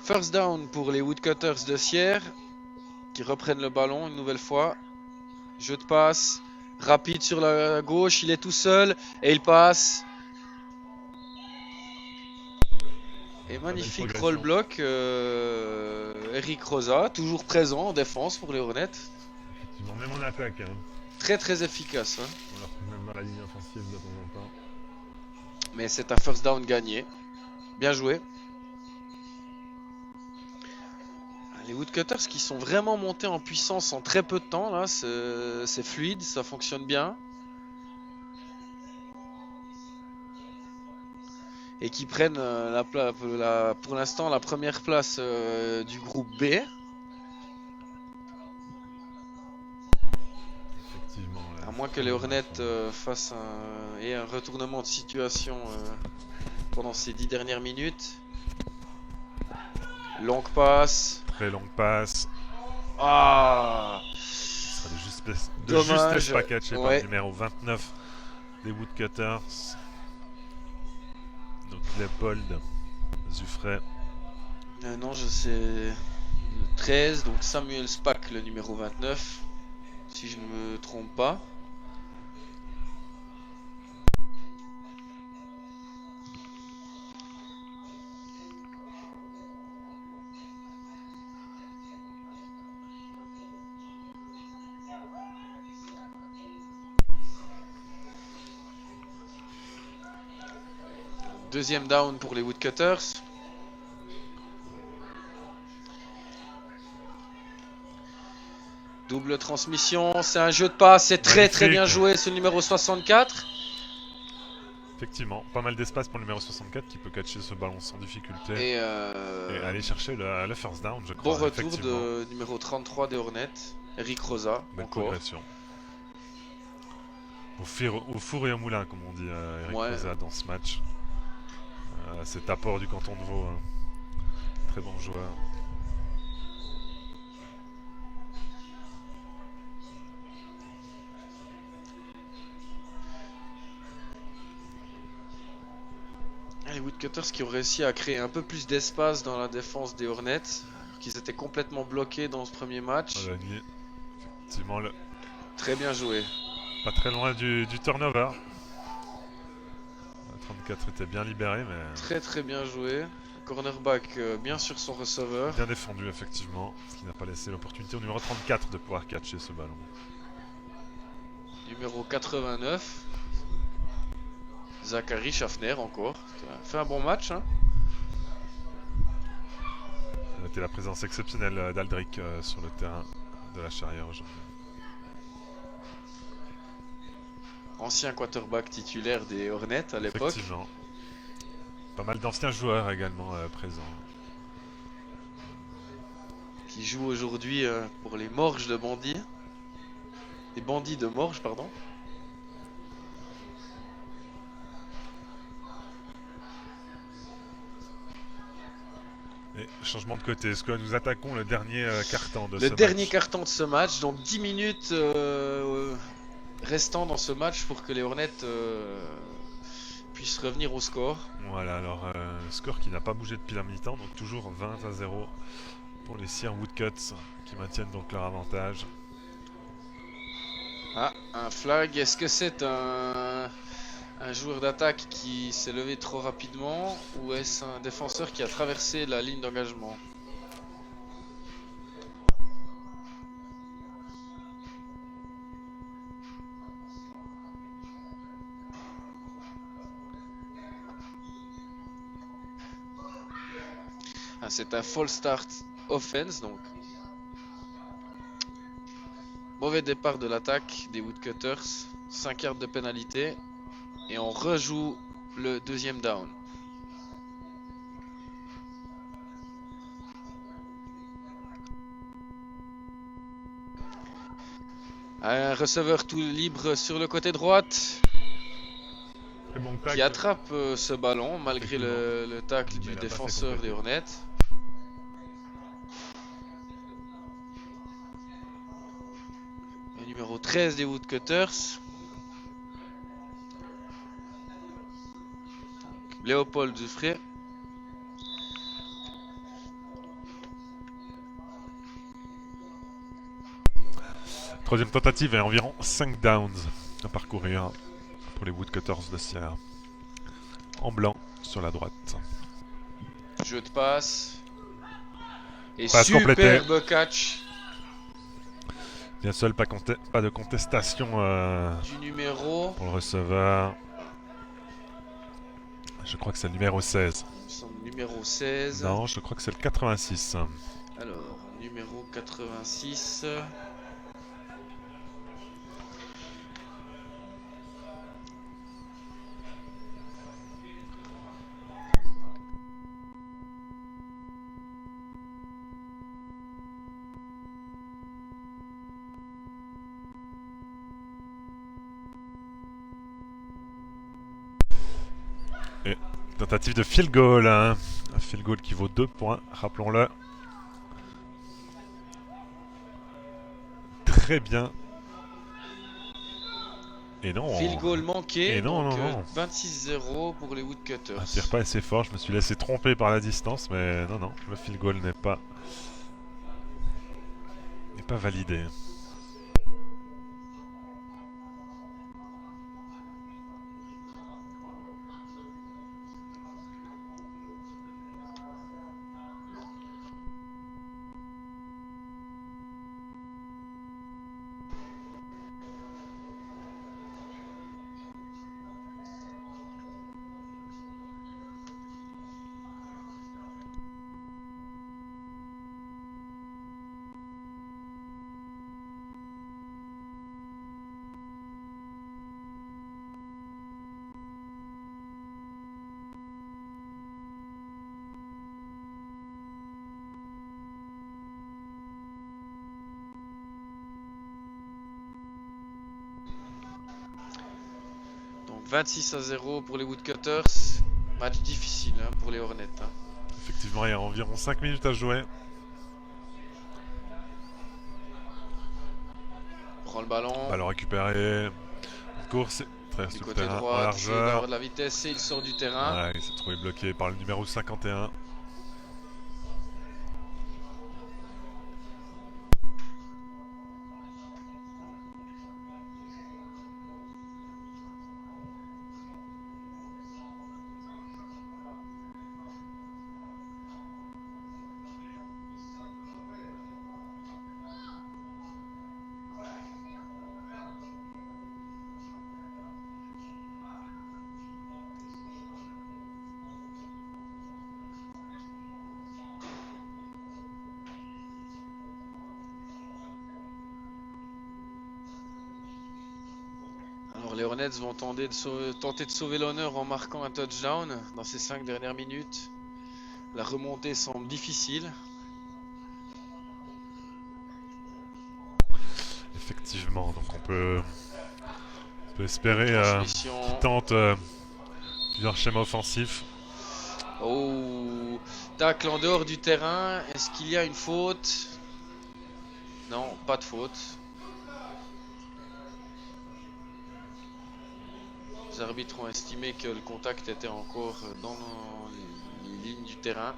First down pour les Woodcutters de Sierre qui reprennent le ballon une nouvelle fois. Jeu de passe. Rapide sur la gauche. Il est tout seul. Et il passe. Et magnifique progression. roll block. Eric Rosa. Toujours présent en défense pour les Hornets. Effectivement, même en attaque. Hein. Très très efficace. Hein. On leur trouve même dans la ligne offensive de temps en temps. Mais c'est un first down gagné. Bien joué. Les Woodcutters qui sont vraiment montés en puissance en très peu de temps là, c'est fluide, ça fonctionne bien. Et qui prennent pour l'instant la première place du groupe B. Effectivement. Là, À moins que les Hornets fassent un retournement de situation pendant ces 10 dernières minutes. Longue passe. Très longue passe. Ah! Ce sera de Dommage. justesse pas catché par Ouais. le numéro 29 des Woodcutters. Donc Leopold Zuffray. Non, je sais. Le 13, donc Samuel Spack, le numéro 29. Si je ne me trompe pas. Deuxième down pour les Woodcutters. Double transmission, c'est un jeu de passe, c'est très très bien Magnifique. joué ce numéro 64. Effectivement, pas mal d'espace pour le numéro 64 qui peut catcher ce ballon sans difficulté. Et, Et aller chercher le first down, je bon crois. retour effectivement. de numéro 33 des Hornets, Eric Rosa, Belle encore. progression. Au four et au moulin, comme on dit Eric Ouais. Rosa dans ce match. Cet apport du canton de Vaud. Hein. Très bon joueur. Les Woodcutters qui ont réussi à créer un peu plus d'espace dans la défense des Hornets, qu'ils étaient complètement bloqués dans ce premier match. Voilà, effectivement, Très bien joué. pas très loin du turnover. 34 était bien libéré, mais Très très bien joué. Cornerback bien sur son receveur. bien défendu, effectivement. Ce qui n'a pas laissé l'opportunité au numéro 34 de pouvoir catcher ce ballon. Numéro 89. Zachary Schaffner encore. Fait un bon match. Hein. Notez la présence exceptionnelle d'Aldric sur le terrain de la Charrière aujourd'hui. Ancien quarterback titulaire des Hornets à l'époque. Effectivement. Pas mal d'anciens joueurs également présents. Qui joue aujourd'hui pour les Morges de Bandit. Les Bandits de Morges, pardon. Et changement de côté, est-ce que nous attaquons le dernier carton de ce Le match? dernier carton de ce match, donc 10 minutes restant dans ce match pour que les Hornets puissent revenir au score. Voilà, alors score qui n'a pas bougé depuis la mi-temps, donc toujours 20-0 pour les Sierre Woodcuts qui maintiennent donc leur avantage. Ah, un flag. Est-ce que c'est un joueur d'attaque qui s'est levé trop rapidement ou est-ce un défenseur qui a traversé la ligne d'engagement? Ah, c'est un false start offense donc. Mauvais départ de l'attaque des Woodcutters, 5 yards de pénalité et on rejoue le deuxième down. Un receveur tout libre sur le côté droite Très bon qui tacle. attrape ce ballon malgré le tacle Mais du il a pas fait défenseur des complètement. Hornets. Le numéro 13 des Woodcutters. Léopold Zuffray. troisième tentative et environ 5 downs à parcourir pour les Woodcutters de Sierre. En blanc sur la droite. Jeu de passe. Et Passe complétée. superbe catch Bien seul, pas de contestation du numéro. pour le receveur. Je crois que c'est le numéro 16. Il me semble numéro 16. Non, je crois que c'est le 86. Alors, numéro 86. Tentative de field goal. Hein. Un field goal qui vaut 2 points, rappelons-le. Très bien. Et non. Field goal manqué. Et non, donc, non. 26-0 pour les Woodcutters. Un tir pas assez fort, je me suis laissé tromper par la distance, mais non, le field goal n'est pas validé. Donc 26-0 pour les Woodcutters. Match difficile hein, pour les Hornets. Hein. Effectivement, il y a environ 5 minutes à jouer. Prend le ballon. Ballon récupéré. Course, traverse Du le côté terrain en droit, il essaie d'avoir largeur. de la vitesse et il sort du terrain. Ouais, il s'est trouvé bloqué par le numéro 51. Alors les Hornets vont tenter de sauver l'honneur en marquant un touchdown dans ces 5 dernières minutes. La remontée semble difficile. Effectivement, donc on peut espérer Transmission. qu'ils tentent plusieurs schémas offensifs. Oh, tacle en dehors du terrain. Est-ce qu'il y a une faute? Non, pas de faute. Les arbitres ont estimé que le contact était encore dans les lignes du terrain.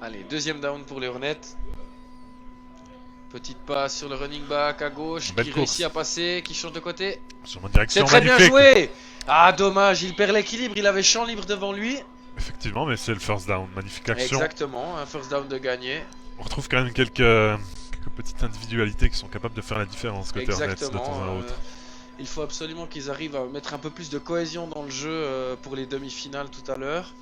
Allez, deuxième down pour les Hornets. Petite passe sur le running back à gauche Belle qui course. réussit à passer, qui change de côté. Sur mon direction, C'est très bien magnifique. joué. Ah dommage, il perd l'équilibre, il avait champ libre devant lui. Effectivement, mais c'est le first down. Magnifique action. Exactement, un first down de gagné. On retrouve quand même quelques petites individualités qui sont capables de faire la différence côté Hornets de Exactement. temps à autre. Il faut absolument qu'ils arrivent à mettre un peu plus de cohésion dans le jeu pour les demi-finales tout à l'heure.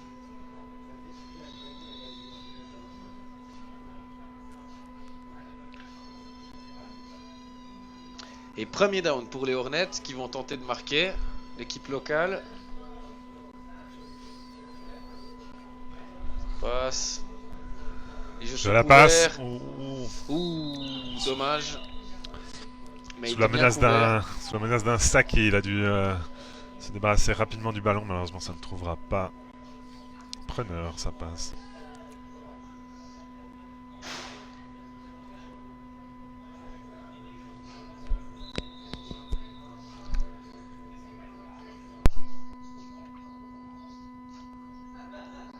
Et premier down pour les Hornets qui vont tenter de marquer l'équipe locale. Passe. Les jeux De sont la passe. couverts. Ouh. Ouh, dommage. Mais Sous il la était bien couvert. menace d'un sac, il a dû Se débarrasser rapidement du ballon, malheureusement ça ne trouvera pas preneur, ça passe.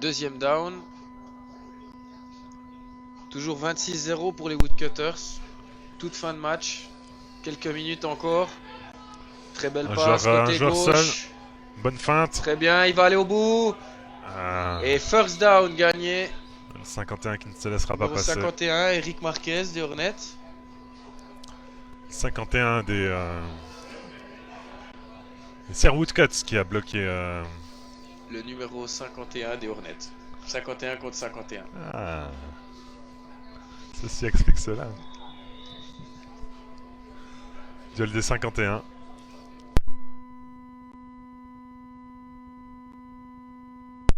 Deuxième down. Toujours 26-0 pour les Woodcutters. Toute fin de match. Quelques minutes encore. Très belle passe côté joueur gauche. seul. Bonne feinte. Très bien, il va aller au bout. Et first down gagné. Le 51 qui ne se laissera pas Numéro passer. 51, Eric Marquez des Hornets. 51 des Sir Woodcuts qui a bloqué. Le numéro 51 des Hornets. 51 contre 51. Ah. Ceci explique cela. Duel des 51.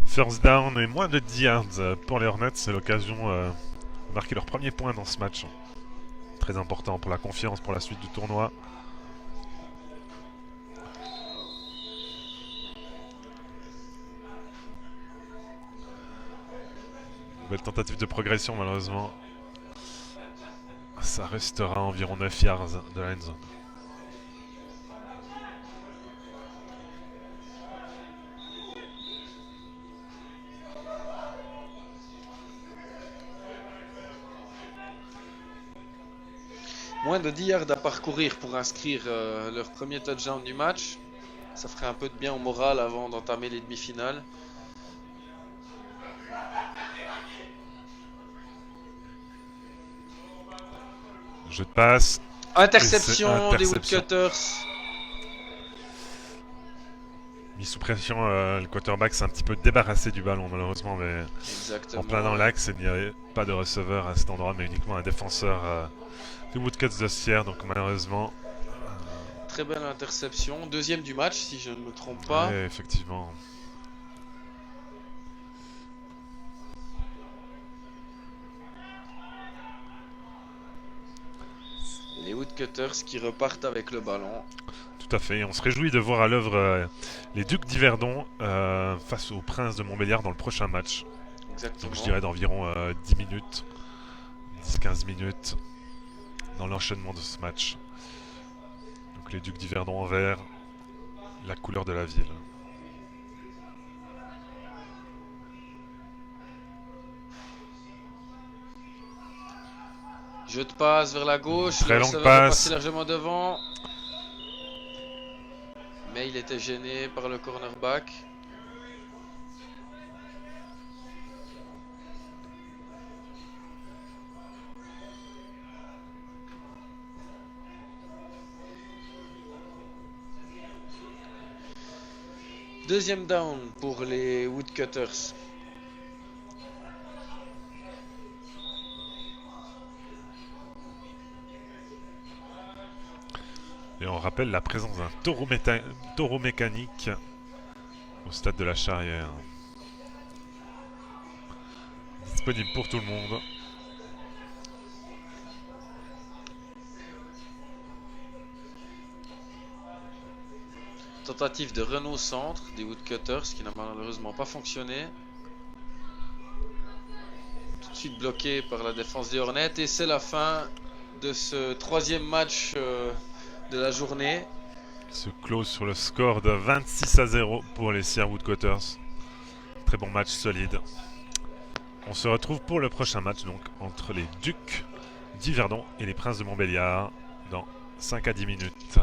First down et moins de 10 yards pour les Hornets. C'est l'occasion de marquer leur premier point dans ce match. Très important pour la confiance, pour la suite du tournoi. Nouvelle tentative de progression, malheureusement. Ça restera à environ 9 yards de la end zone. Moins de 10 yards à parcourir pour inscrire leur premier touchdown du match. Ça ferait un peu de bien au moral avant d'entamer les demi-finales. Jeu de passe. Interception des Woodcutters. Mis sous pression, le quarterback s'est un petit peu débarrassé du ballon malheureusement, mais Exactement. en plein dans l'axe, il n'y avait pas de receveur à cet endroit, mais uniquement un défenseur des Woodcuts de Sierre, donc malheureusement. Très belle interception. Deuxième du match, si je ne me trompe pas. Ouais, effectivement. Les Woodcutters qui repartent avec le ballon. Tout à fait, et on se réjouit de voir à l'œuvre les Ducs d'Yverdon face aux Princes de Montbéliard dans le prochain match. Exactement. Donc je dirais d'environ 10 minutes, 10-15 minutes dans l'enchaînement de ce match. Donc les Ducs d'Yverdon en vert, la couleur de la ville. Jeu de passe vers la gauche. Très le longue receveur va passe. passer largement devant. Mais il était gêné par le cornerback. Deuxième down pour les Woodcutters. Et on rappelle la présence d'un taureau mécanique au stade de la Charrière. Disponible pour tout le monde. Tentative de Renault centre des Woodcutters qui n'a malheureusement pas fonctionné. Tout de suite bloqué par la défense des Hornets. Et c'est la fin de ce troisième match de la journée. Il se close sur le score de 26-0 pour les Sierre Woodcutters. Très bon match, solide. On se retrouve pour le prochain match donc entre les Ducs d'Yverdon et les Princes de Montbéliard dans 5 à 10 minutes.